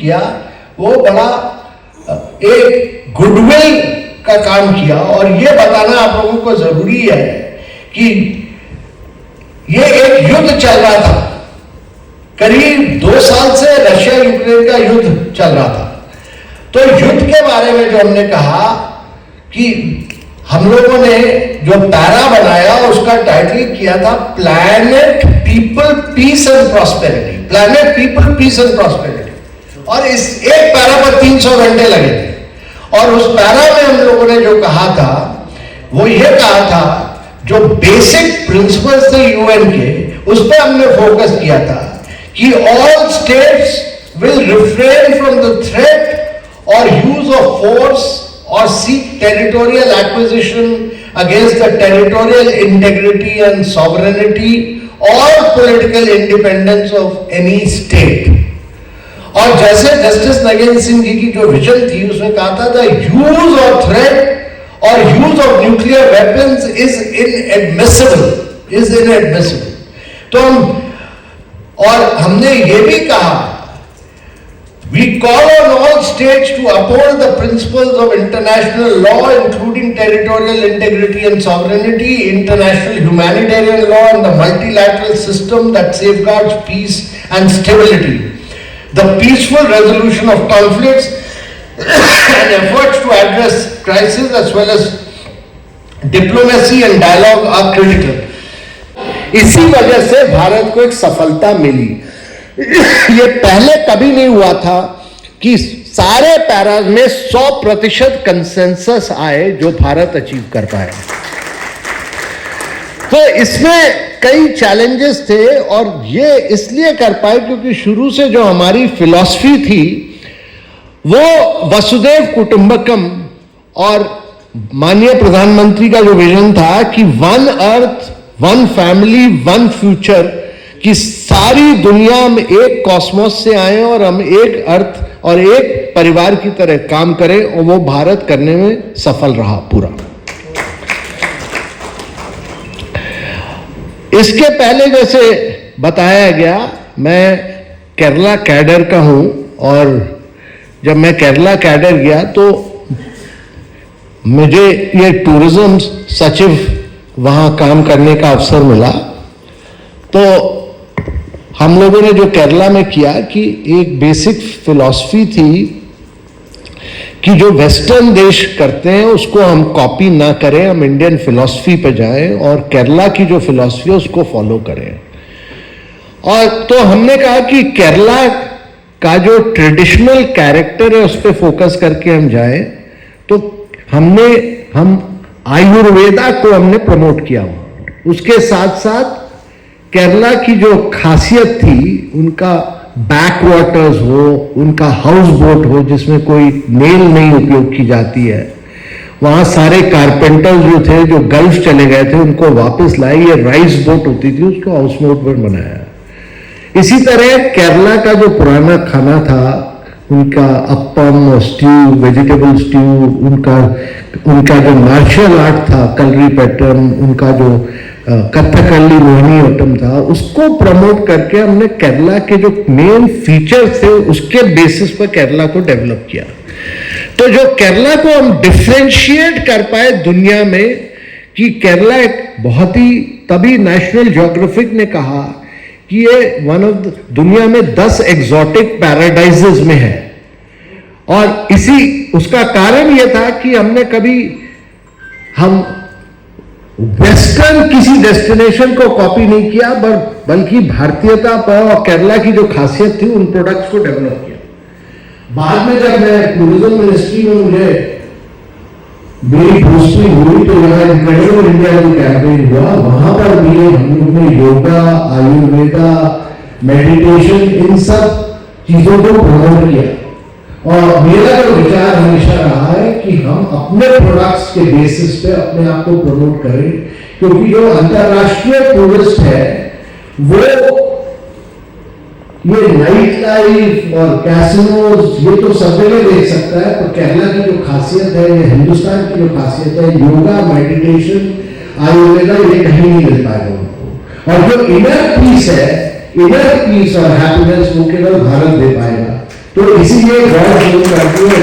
किया वो बड़ा एक गुडविल का काम किया। और ये बताना आप लोगों को जरूरी है कि ये एक युद्ध चल रहा था, करीब 2 साल से रशिया यूक्रेन का युद्ध चल रहा था। तो युद्ध के बारे में जो हमने कहा कि हम लोगों ने जो पैरा बनाया उसका टाइटल किया था planet people peace and prosperity, planet people peace and prosperity. और इस एक पैरा पर 300 घंटे लगे थे। और उस पैरा में हम लोगों ने जो कहा था वो ये कहा था, जो बेसिक प्रिंसिपल्स थे यूएन के, उस पर हमने फोकस किया था कि all states will refrain from the threat or use of force or seek territorial acquisition against the territorial integrity and sovereignty or political independence of any state. और जैसे जस्टिस नगेंद्र सिंह जी की जो विजन थी उसमें कहा था the use of threat or use of nuclear weapons is inadmissible. तो हमने ये भी कहा, we call on all states to uphold the principles of international law, including territorial integrity and sovereignty, international humanitarian law, and the multilateral system that safeguards peace and stability. The peaceful resolution of conflicts and efforts to address crises, as well as diplomacy and dialogue, are critical. इसी वजह से भारत को एक सफलता मिली। ये पहले कभी नहीं हुआ था कि सारे पैराज में 100% कंसेंसस आए जो भारत अचीव कर पाए। तो इसमें कई चैलेंजेस थे और ये इसलिए कर पाए क्योंकि शुरू से जो हमारी फिलॉसफी थी वो वसुधैव कुटुंबकम, और माननीय प्रधानमंत्री का जो विजन था कि 1 अर्थ 1 फैमिली 1 फ्यूचर, कि सारी दुनिया में एक कॉस्मोस से आए और हम एक अर्थ और एक परिवार की तरह काम करें, और वो भारत करने में सफल रहा पूरा। इसके पहले जैसे बताया गया, मैं केरला कैडर का हूं, और जब मैं केरला कैडर गया तो मुझे ये टूरिज्म सचिव वहां काम करने का अवसर मिला। तो हम लोगों ने जो केरला में किया कि एक बेसिक फिलॉसफी थी कि जो वेस्टर्न देश करते हैं उसको हम कॉपी ना करें, हम इंडियन फिलॉसफी पे जाएं और केरला की जो फिलॉसफी है उसको फॉलो करें। और तो हमने कहा कि केरला का जो ट्रेडिशनल कैरेक्टर है उस पर फोकस करके हम जाएं। तो हम आयुर्वेदा को हमने प्रमोट किया। उसके साथ साथ केरला की जो खासियत थी, उनका बैक वाटर्स हो, उनका हाउस बोट हो जिसमें कोई नेल नहीं उपयोग की जाती है, वहां सारे कारपेंटर्स जो थे जो गल्फ चले गए थे उनको वापस लाए, ये राइस बोट होती थी उसको हाउस बोट पर बनाया। इसी तरह केरला का जो पुराना खाना था, उनका अप्पम और स्ट्यू, वेजिटेबल स्ट्यू, उनका जो मार्शल आर्ट था कलरी पैटर्न, उनका जो कथकली मोहिनीअट्टम था, उसको प्रमोट करके हमने केरला के जो मेन फीचर्स थे उसके बेसिस पर केरला को डेवलप किया। तो जो केरला को हम डिफरेंशिएट कर पाए दुनिया में कि केरला एक बहुत ही, तभी नेशनल ज्योग्राफिक ने कहा कि ये वन ऑफ दुनिया में 10 एग्जॉटिक पैराडाइजेस में है। और उसका कारण यह था कि हम वेस्टर्न किसी डेस्टिनेशन को कॉपी नहीं किया, बल्कि भारतीयता पर और केरला की जो खासियत थी उन प्रोडक्ट्स को डेवलप किया। बाद में जब मैं टूरिज्म मिनिस्ट्री में मेरी पोस्टिंग हुई तो यहाँ इनक्रेडिबल इंडिया का कैंपेन हुआ। वहां पर भी हम लोग ने योगा, आयुर्वेदा, मेडिटेशन, इन सब चीजों को प्रमोट किया। और मेरा जो विचार हमेशा रहा है कि हम अपने प्रोडक्ट्स के बेसिस पे अपने आप को प्रमोट करें, क्योंकि जो अंतरराष्ट्रीय टूरिस्ट है वो ये नाइट लाइफ और कैसिनोज ये तो सब जगह देख सकता है, पर केरला की जो खासियत है, ये हिंदुस्तान की जो खासियत है, योगा, मेडिटेशन, आयुर्वेदा, ये कहीं नहीं मिल पाएगा उनको। और जो इनर पीस है, इनर पीस और हैप्पीनेस वो केवल भारत दे पाएगा। तो इसीलिए गॉड शुरू करती है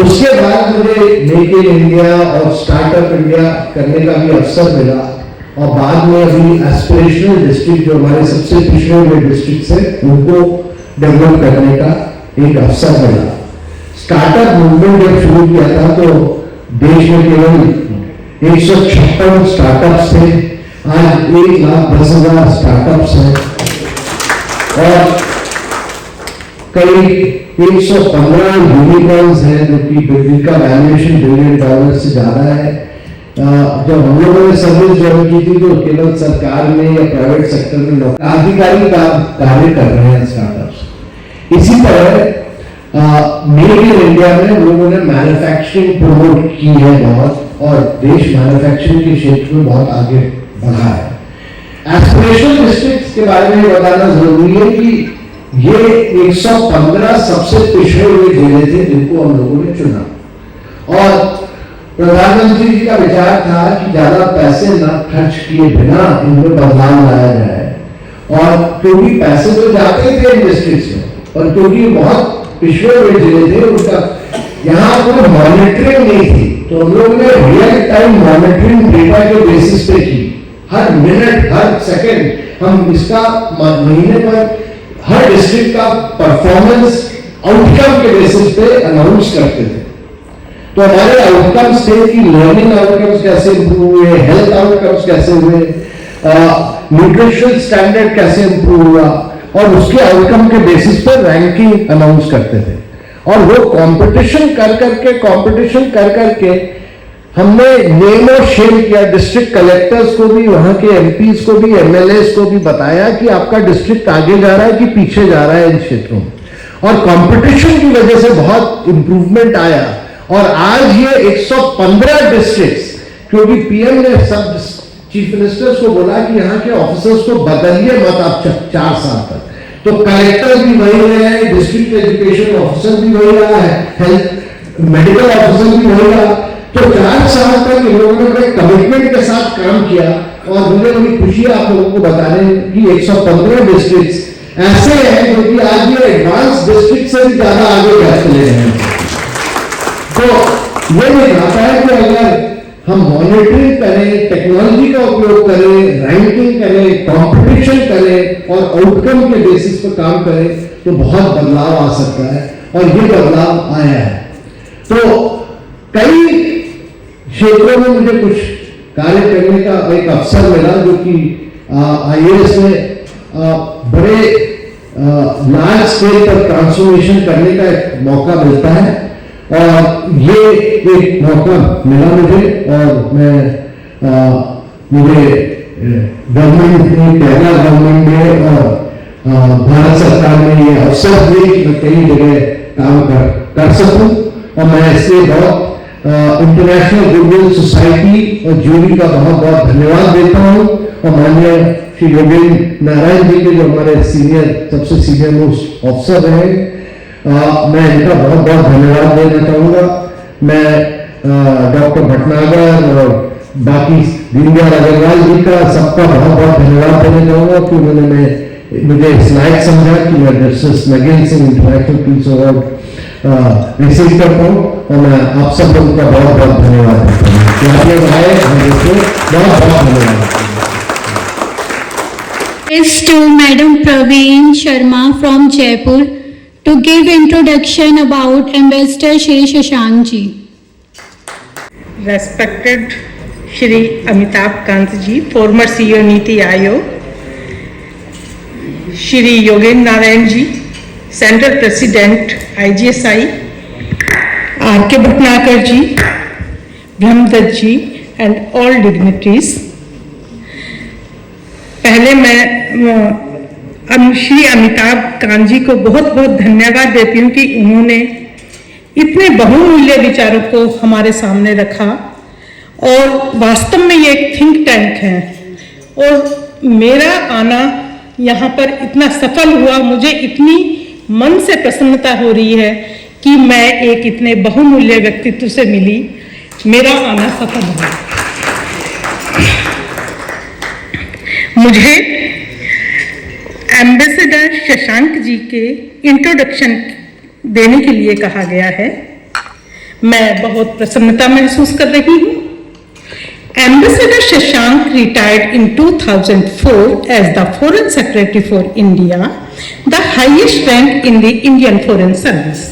उसके बाद मुझे मेक इन इंडिया और स्टार्टअप इंडिया करने का भी अवसर मिला और बाद में अभी एस्पिरेशनल डिस्ट्रिक्ट जो हमारे सबसे पिछड़े हुए डिस्ट्रिक्ट है उनको डेवलप करने का एक अवसर मिला। स्टार्टअप मूवमेंट जब शुरू किया था तो देश में केवल 156 स्टार्टअप्स थे, आज 1,10,000 स्टार्टअप्स हैं और कई 115 यूनिकॉर्न्स हैं जो कि जिनका वैल्यूएशन $1 बिलियन से ज्यादा है। जब हम लोगों ने सर्विस ज्वाइन की थी तो केवल सरकार में या प्राइवेट सेक्टर में क्रांतिकारी कार्य कर रहे हैं स्टार्टअप्स। इसी तरह मेक इन इंडिया में लोगों ने मैन्युफैक्चरिंग प्रमोट की है बहुत और देश मैन्युफैक्चरिंग के क्षेत्र में बहुत आगे बढ़ा है। एस्पिरेशनल डिस्ट्रिक्ट्स के बारे में बताना जरूरी है कि ये 115 सबसे पिछड़े हुए जिले थे जिनको हम लोगों ने चुना और प्रधानमंत्री जी का विचार था कि ज्यादा पैसे न खर्च किए बिना इनमें बदलाव लाया जाए और क्योंकि पैसे तो जाते थे इन डिस्ट्रिक्ट्स में और क्योंकि बहुत पिछड़े हुए जिले थे उनका यहाँ कोई मॉनिटरिंग नहीं थी तो हम लोग ने रियल टाइम मॉनिटरिंग डेटा के बेसिस पे की। हर मिनट हर सेकंड हम इसका महीने पर हर डिस्ट्रिक्ट का परफॉर्मेंस आउटकम के बेसिस पे अनाउंस करते थे। तो हमारे आउटकम्स थे कि लर्निंग आउटकम्स कैसे इंप्रूव हुए, हेल्थ आउटकम्स कैसे हुए, न्यूट्रिशनल स्टैंडर्ड कैसे इंप्रूव हुआ और उसके आउटकम के बेसिस पर रैंकिंग अनाउंस करते थे। और वो कंपटीशन कर करके हमने नेम और शेम किया। डिस्ट्रिक्ट कलेक्टर्स को भी, वहां के एमपीज को भी, एमएलएस को भी बताया कि आपका डिस्ट्रिक्ट आगे जा रहा है कि पीछे जा रहा है इन क्षेत्रों में। और कंपटीशन की वजह से बहुत इंप्रूवमेंट आया और आज ये 115 डिस्ट्रिक्ट्स, क्योंकि पीएम ने सब चीफ मिनिस्टर्स को बोला कि यहाँ के ऑफिसर्स को बदलिए मत आप 4 साल तक, तो कलेक्टर भी वही रहे हैं, डिस्ट्रिक्ट एजुकेशन ऑफिसर भी वही रहा है, हेल्थ मेडिकल ऑफिसर भी वही रहा। तो 4 साल तक इन लोगों ने बड़े कमिटमेंट के साथ काम किया और मुझे बड़ी खुशी है आप लोगों को बताने की 115 डिस्ट्रिक्ट ऐसे हैं जो कि आज ये एडवांस डिस्ट्रिक्ट से भी ज्यादा आगे बढ़ चले हैं। तो ये दिखाता है कि अगर हम मॉनिटरिंग करें, टेक्नोलॉजी का उपयोग करें, रैंकिंग करें, कंपटीशन करें और आउटकम के बेसिस पर काम करें तो बहुत बदलाव आ सकता है और ये बदलाव आया है। तो कई क्षेत्रों में मुझे कुछ कार्य करने का एक अवसर मिला जो कि आईएएस में बड़े लार्ज स्केल पर ट्रांसफॉर्मेशन करने का एक मौका मिलता है और ये एक मौका मिला मुझे और मैं मुझे गवर्नमेंट ने, केरला गवर्नमेंट ने और भारत सरकार ने ये अवसर दिए कि मैं कई जगह काम कर सकूं और मैं इसलिए बहुत इंटरनेशनल गुडविल सोसाइटी और जूरी का बहुत बहुत धन्यवाद देता हूं और माननीय श्री योगेंद्र नारायण जी के जो हमारे सबसे सीनियर मोस्ट ऑफिसर रहे, मैं इनका बहुत बहुत धन्यवाद देना चाहूंगा। मैं डॉक्टर भटनागर और बाकी दीनदयाल अग्रवाल जी का सबका बहुत बहुत धन्यवाद देना चाहूंगा कि उन्होंने मुझे इस लायक समझा कि मैं justice again Singh international peace award receive कर पाऊं और मैं आप सब लोगों का बहुत बहुत धन्यवाद देता हूँ कि आपने आए, बहुत बहुत धन्यवाद। Yes, to Madam Praveen Sharma from Jaipur to give introduction about Ambassador Shri Shashank ji. Respected Shri Amitabh Kant ji, former CEO Niti Aayog, Shri Yogendra Narayan ji, Central President IGSI, R.K. Bhatnagar ji, Brahmdatt ji and all dignitaries. पहले मैं श्री अमिताभ कांत जी को बहुत बहुत धन्यवाद देती हूँ कि उन्होंने इतने बहुमूल्य विचारों को हमारे सामने रखा और वास्तव में ये एक थिंक टैंक है और मेरा आना यहाँ पर इतना सफल हुआ, मुझे इतनी मन से प्रसन्नता हो रही है कि मैं एक इतने बहुमूल्य व्यक्तित्व से मिली, मेरा आना सफल हुआ। मुझे एम्बेसडर शशांक जी के इंट्रोडक्शन देने के लिए कहा गया है। मैं बहुत प्रसन्नता महसूस कर रही हूँ। Ambassador Shashank retired in 2004 as the Foreign Secretary for India, the highest rank in the Indian Foreign Service.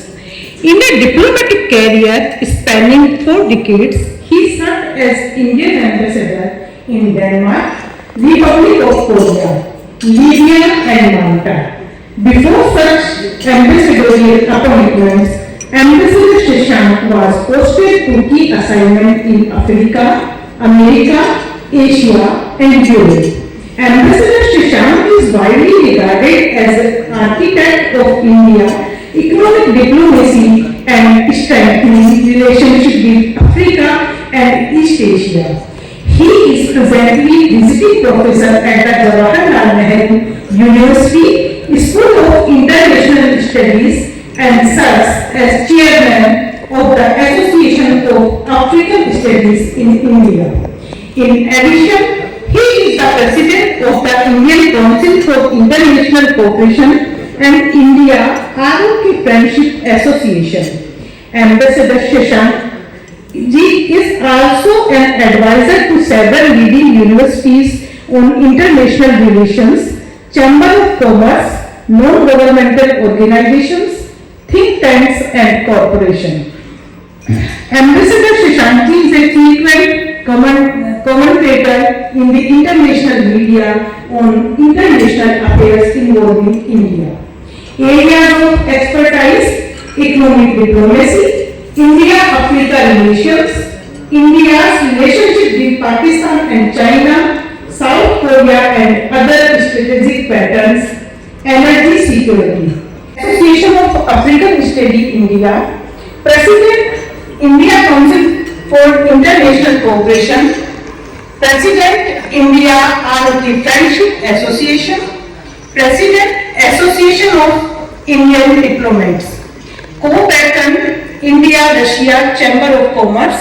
In a diplomatic career spanning 4 decades, he served as Indian Ambassador in Denmark, Republic of Korea, Libya and Malta. Before such ambassadorial appointments, Ambassador Shashank was posted to key assignments in Africa, America, Asia and Europe. Ambassador Shashank is widely regarded as an architect of India economic diplomacy and strengthening relationship with Africa and East Asia. He is presently visiting professor at the Jawaharlal Nehru University School of International Studies and serves as chairman of the Association of African Studies in India. In addition, he is the president of the Indian Council for International Cooperation and India ROK Friendship Association. Ambassador Shashank Ji is also an advisor to several leading universities on international relations, Chamber of Commerce, non-governmental organizations, think tanks and corporations. Ambassador Shashank Ji is a frequent commentator in the international media on international affairs involving India. Areas of expertise: economic diplomacy, India-Africa relations, India's relationship with Pakistan and China, South Korea and other strategic patterns, energy security. Association of African Study India, President, India Council for International Cooperation, President, India ROK Friendship Association, President, Association of Indian Diplomats, Co-Patron, India-Russia Chamber of Commerce,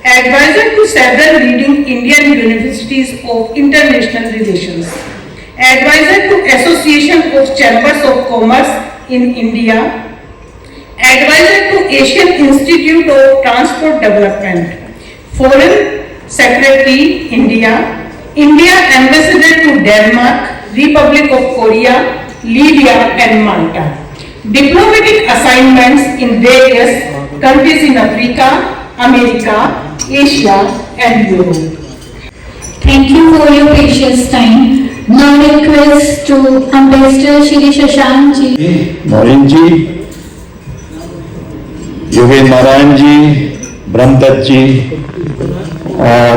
Advisor to several leading Indian universities of international relations, Advisor to Association of Chambers of Commerce in India, Advisor to Asian Institute of Transport Development, Foreign Secretary India, India Ambassador to Denmark, Republic of Korea, Libya and Malta. Diplomatic assignments in various countries in Africa, America, Asia and Europe. Thank you for your precious time. Now request to Ambassador Shri Shashank Ji. Maurya ji, Yogendra Narayan ji, Brahmadatt ji और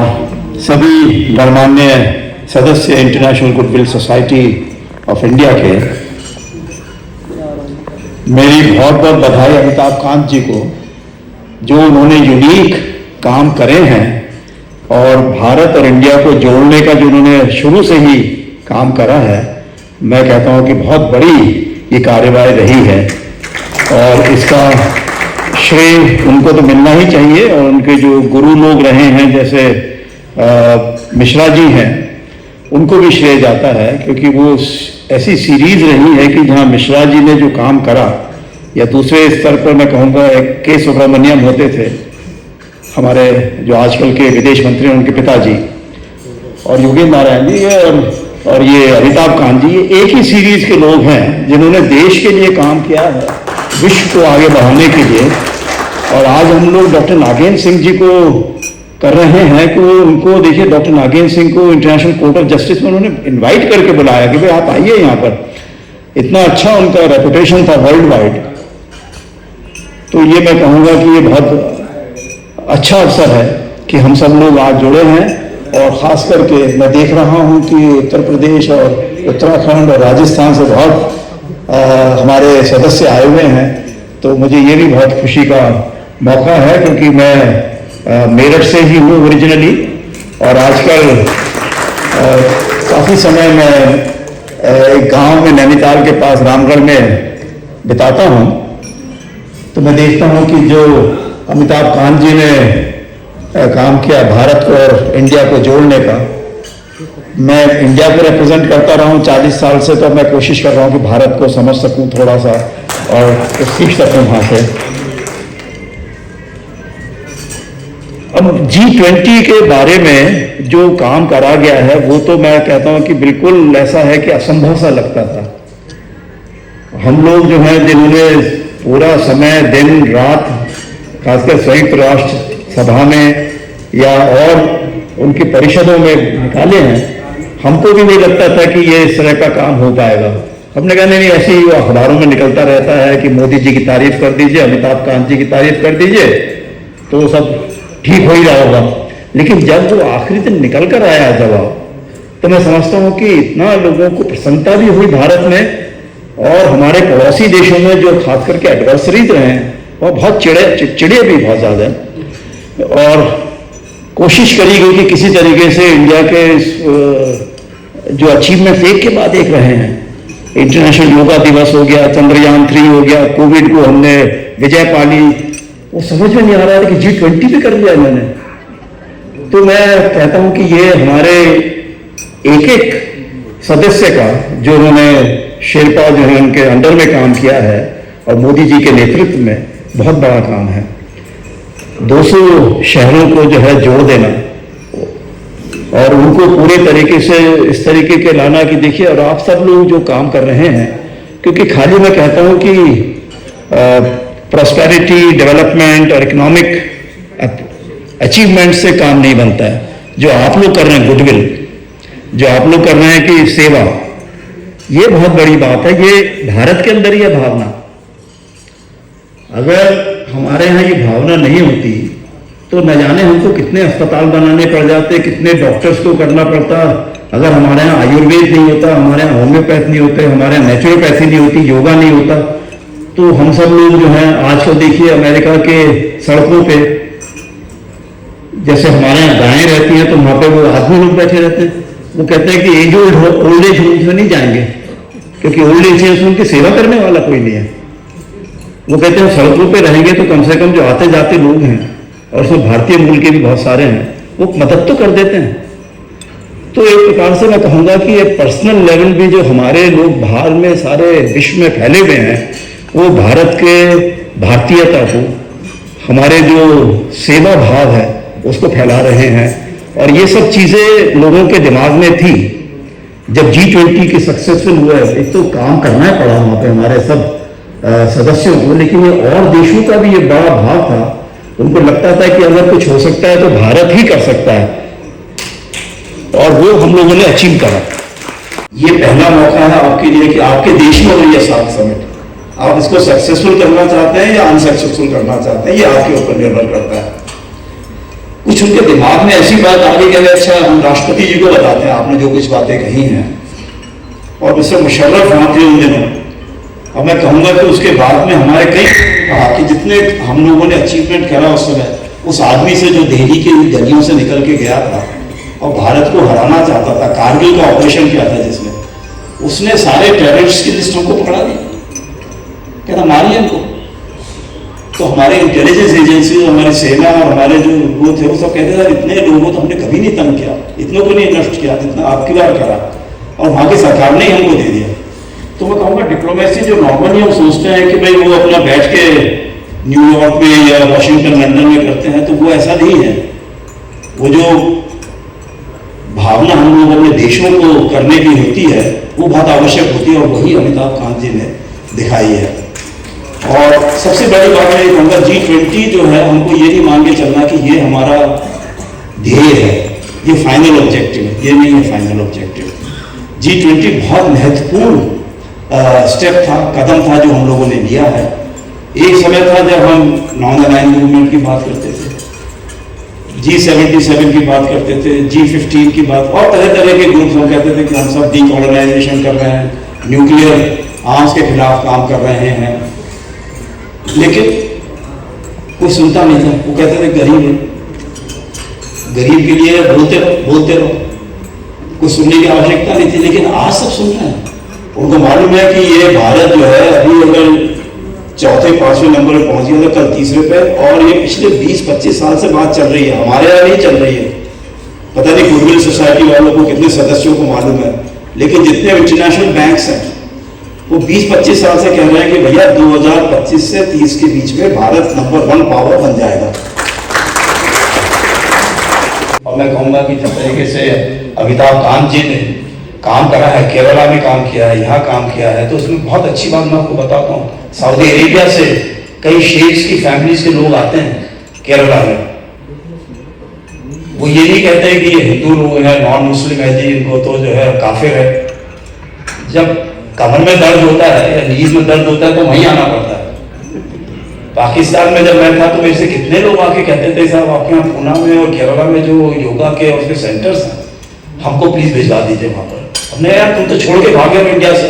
सभी गणमान्य सदस्य international goodwill society of India के, मेरी बहुत बहुत बधाई अमिताभ कांत जी को, जो उन्होंने यूनिक काम करे हैं और भारत और इंडिया को जोड़ने का जो उन्होंने शुरू से ही काम करा है। मैं कहता हूं कि बहुत बड़ी ये कार्यवाही रही है और इसका श्रेय उनको तो मिलना ही चाहिए। और उनके जो गुरु लोग रहे हैं, जैसे मिश्रा जी हैं, उनको भी श्रेय जाता है, क्योंकि वो ऐसी सीरीज रही है कि जहां मिश्रा जी ने जो काम करा, या दूसरे स्तर पर मैं कहूँगा के सुब्रमण्यम होते थे हमारे, जो आजकल के विदेश मंत्री हैं, उनके पिताजी, और योगेंद्र नारायण जी और ये अमिताभ कांत जी, ये एक ही सीरीज के लोग हैं जिन्होंने देश के लिए काम किया है, विश्व को आगे बढ़ाने के लिए। और आज हम लोग डॉक्टर नागेंद्र सिंह जी को कर रहे हैं कि उनको देखिए, डॉक्टर नागेंद्र सिंह को इंटरनेशनल कोर्ट ऑफ जस्टिस में उन्होंने इनवाइट करके बुलाया कि भाई आप आइए यहाँ पर। इतना अच्छा उनका रेपुटेशन था वर्ल्ड वाइड। तो ये मैं कहूँगा कि ये बहुत अच्छा अवसर है कि हम सब लोग आज जुड़े हैं। और ख़ास करके मैं देख रहा हूँ कि उत्तर प्रदेश और उत्तराखंड और राजस्थान से बहुत हमारे सदस्य आए हुए हैं। तो मुझे ये भी बहुत खुशी का मौका है, क्योंकि मैं मेरठ से ही हूँ ओरिजिनली, और आजकल काफ़ी समय मैं एक गांव में नैनीताल के पास रामगढ़ में बिताता हूँ। तो मैं देखता हूँ कि जो अमिताभ कांत जी ने काम किया भारत को और इंडिया को जोड़ने का, मैं इंडिया को रिप्रेजेंट करता रहा हूँ 40 साल से, तो मैं कोशिश कर रहा हूँ कि भारत को समझ सकूं थोड़ा सा और कुछ सीख सकूं वहाँ से। अब G20 के बारे में जो काम करा गया है वो तो मैं कहता हूँ कि बिल्कुल ऐसा है कि असंभव सा लगता था। हम लोग जो है जिन्होंने पूरा समय दिन रात खासकर संयुक्त राष्ट्र सभा में या और उनकी परिषदों में निकाले हैं, हमको भी नहीं लगता था कि ये इस तरह का काम हो पाएगा। हमने कहा नहीं, ऐसे ही अखबारों में निकलता रहता है कि मोदी जी की तारीफ कर दीजिए, अमिताभ कांत जी की तारीफ कर दीजिए तो सब ठीक हो ही रहा होगा। लेकिन जब वो आखिरी दिन निकल कर आया जवाब, तो मैं समझता हूँ कि इतना लोगों को प्रसन्नता भी हुई भारत में, और हमारे पड़ोसी देशों में जो खास करके एडवर्सरीज रहे हैं वो बहुत चिड़े भी बहुत ज्यादा, और कोशिश करी गई कि किसी तरीके से इंडिया के जो अचीवमेंट एक के बाद एक रहे हैं, इंटरनेशनल योगा दिवस हो गया, चंद्रयान 3 हो गया, कोविड को हमने विजय पाली, वो समझ में नहीं आ रहा है कि G20 भी कर लिया इन्होंने। तो मैं कहता हूं कि ये हमारे एक एक सदस्य का जो उन्होंने शेरपा जो है उनके अंडर में काम किया है और मोदी जी के नेतृत्व में बहुत बड़ा काम है। 200 शहरों को जो है जोड़ देना और उनको पूरे तरीके से इस तरीके के लाना कि देखिए, और आप सब लोग जो काम कर रहे हैं, क्योंकि खाली मैं कहता हूं कि प्रॉस्पेरिटी, डेवलपमेंट और इकोनॉमिक अचीवमेंट से काम नहीं बनता है। जो आप लोग कर रहे हैं गुडविल, जो आप लोग कर रहे हैं कि सेवा, ये बहुत बड़ी बात है। ये भारत के अंदर ही है भावना। अगर हमारे यहाँ ये भावना नहीं होती तो न जाने हमको कितने अस्पताल बनाने पड़ जाते, कितने डॉक्टर्स को करना पड़ता। अगर हमारे यहाँ आयुर्वेद नहीं होता, हमारे यहाँ होम्योपैथ नहीं होते, हमारे यहाँ नेचुरोपैथी नहीं होती, योगा नहीं होता, तो हम सब लोग जो हैं आज को देखिए अमेरिका के सड़कों पे, जैसे हमारे यहाँ गायें रहती हैं तो वहाँ पे वो आदमी लोग बैठे रहते हैं, वो कहते हैं कि एज ओल्ड एज होम में नहीं जाएंगे क्योंकि ओल्ड एज होम की सेवा करने वाला कोई नहीं है। वो कहते हैं सड़कों पे रहेंगे तो कम से कम जो आते जाते लोग हैं और उसमें भारतीय मूल के भी बहुत सारे हैं, वो मदद तो कर देते हैं। तो एक प्रकार से मैं कहूँगा कि ये पर्सनल लेवल भी जो हमारे लोग बाहर में सारे विश्व में फैले हुए हैं, वो भारत के भारतीयता को, हमारे जो सेवा भाव है उसको फैला रहे हैं। और ये सब चीज़ें लोगों के दिमाग में थी जब G20 की सक्सेसफुल हुआ है। एक तो काम करना ही पड़ा वहाँ पे हमारे सब सदस्यों को, लेकिन ये और देशों का भी ये बड़ा भाव था। उनको लगता था कि अगर कुछ हो सकता है तो भारत ही कर सकता है, और वो हम लोगों ने अचीव करा। ये पहला मौका है आपके लिए कि आपके देश में हो ये सार्क समिट, आप इसको सक्सेसफुल करना चाहते हैं या अनसक्सेसफुल करना चाहते हैं, ये आपके ऊपर निर्भर करता है। कुछ उनके दिमाग में ऐसी बात आ गई कि अच्छा हम राष्ट्रपति जी को बताते हैं आपने जो कुछ बातें कही हैं, और मिस्टर मुशर्रफ वहां थे उन दिनों। अब मैं कहूंगा कि उसके बाद में हमारे कई कहा कि जितने हम लोगों ने अचीवमेंट करा उस समय, उस आदमी से जो दिल्ली के गलियों से निकल के गया था और भारत को हराना चाहता था, कारगिल का ऑपरेशन किया था जिसमें, उसने सारे टेररिस्ट की लिस्ट हमको पकड़ा दी, कहता मारिए इनको। तो हमारे इंटेलिजेंस एजेंसी, हमारी सेना और हमारे जो वो थे वो सब कहते थे इतने लोगों तो हमने कभी नहीं तंग किया, इतनों को नहीं नष्ट किया जितना आपकी बार करा, और वहां की सरकार ने ही हमको दे दिया। तो मैं कहूँगा डिप्लोमेसी जो नॉर्मली हम सोचते हैं कि भाई वो अपना बैठ के न्यूयॉर्क में या वॉशिंगटन लंदन में करते हैं, तो वो ऐसा नहीं है। वो जो भावना हम लोग अपने देशों को करने की होती है वो बहुत आवश्यक होती है, और वही अमिताभ कांत जी ने दिखाई है। और सबसे बड़ी बात मैं ये कहूँगा, G20 जो है हमको ये नहीं मान के चलना कि ये हमारा ध्येय है, ये फाइनल ऑब्जेक्टिव है, ये नहीं है फाइनल ऑब्जेक्टिव। G20 बहुत महत्वपूर्ण स्टेप था, कदम था जो हम लोगों ने लिया है। एक समय था जब हम नॉन अलाइंड मूवमेंट की बात करते थे, G77 की बात करते थे, G15 की बात, और तरह तरह के ग्रुप्स हम कहते थे कि हम सब डीकोलोनाइजेशन कर रहे हैं, न्यूक्लियर आर्म्स के खिलाफ काम कर रहे हैं, लेकिन कोई सुनता नहीं था। वो कहते थे गरीब है, गरीब के लिए बोलते रहो, कोई सुनने की आवश्यकता नहीं थी। लेकिन आज सब सुन रहे हैं, उनको मालूम है कि ये भारत जो है अभी अगर चौथे 5वें नंबर पर पहुंच गया तो कल 3रे पे, और ये पिछले 20-25 साल से बात चल रही है, हमारे यहाँ नहीं चल रही है। पता नहीं गुडविल सोसाइटी वालों को कितने सदस्यों को मालूम है, लेकिन जितने इंटरनेशनल बैंक्स हैं वो 20-25 साल से कह रहे हैं कि भैया 2025 से 30 के बीच में भारत नंबर 1 पावर बन जाएगा। और मैं कहूँगा कि जिस तरीके से अमिताभ कांत जी ने काम करा है, केरला में काम किया है, यहाँ काम किया है, तो उसमें बहुत अच्छी बात मैं आपको बताता हूँ। सऊदी अरेबिया से कई शेख्स की फैमिलीज के लोग आते हैं केरला में। वो ये नहीं कहते हैं कि ये हिंदू लोग हैं, नॉन मुस्लिम है जी, इनको तो जो है काफिर है। जब कमर में दर्द होता है या नीज में दर्द होता है तो वहीं आना पड़ता है। पाकिस्तान में जब मैं था तो मेरे से कितने लोग आके कहते थे साहब आपके यहाँ पूना में और केरला में जो योगा के और उसके सेंटर्स हैं, हमको प्लीज भिजवा दीजिए वहां पर। हमने यार तुम तो छोड़ के भागे हो इंडिया से।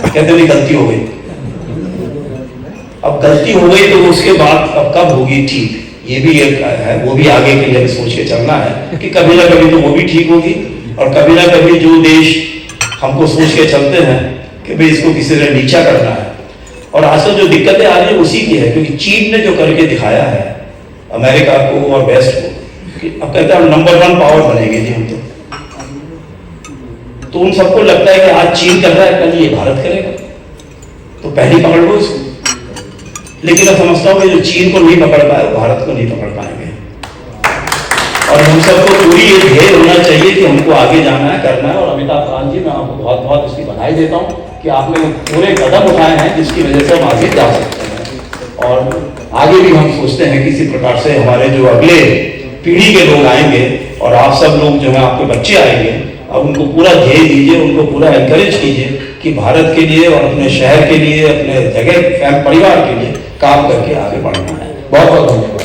कहते नहीं गलती हो गई। अब गलती हो गई तो उसके बाद अब कब होगी ठीक, ये भी एक है, वो भी आगे के लिए सोच के चलना है कि कभी ना कभी तो वो भी ठीक होगी। और कभी ना कभी जो देश हमको सोच के चलते हैं कि भाई इसको किसी ने नीचा करना है, और आजकल जो दिक्कतें आ रही है उसी की है, क्योंकि चीन ने जो करके दिखाया है अमेरिका को और वेस्ट को कि अब कहते हैं नंबर 1 पावर बनेंगे जी हम तो उन सबको लगता है कि आज चीन कर रहा है कल ये भारत करेगा, तो पहली पकड़ लो इसको। लेकिन मैं समझता हूँ कि जो चीन को नहीं पकड़ पाए वो भारत को नहीं पकड़ पाएंगे। और हम सबको पूरी ये ध्येय होना चाहिए कि हमको आगे जाना है, करना है। और अमिताभ कांत जी, मैं आपको बहुत बहुत उसकी बधाई देता हूँ कि आपने पूरे कदम उठाए हैं जिसकी वजह से हम आगे जा सकते हैं। और आगे भी हम सोचते हैं कि इसी प्रकार से हमारे जो अगले पीढ़ी के लोग आएंगे और आप सब लोग जो है आपके बच्चे आएंगे, अब उनको पूरा ध्येय दीजिए, उनको पूरा एनकरेज कीजिए कि भारत के लिए और अपने शहर के लिए, अपने जगह परिवार के लिए काम करके आगे बढ़ना है। बहुत बहुत धन्यवाद।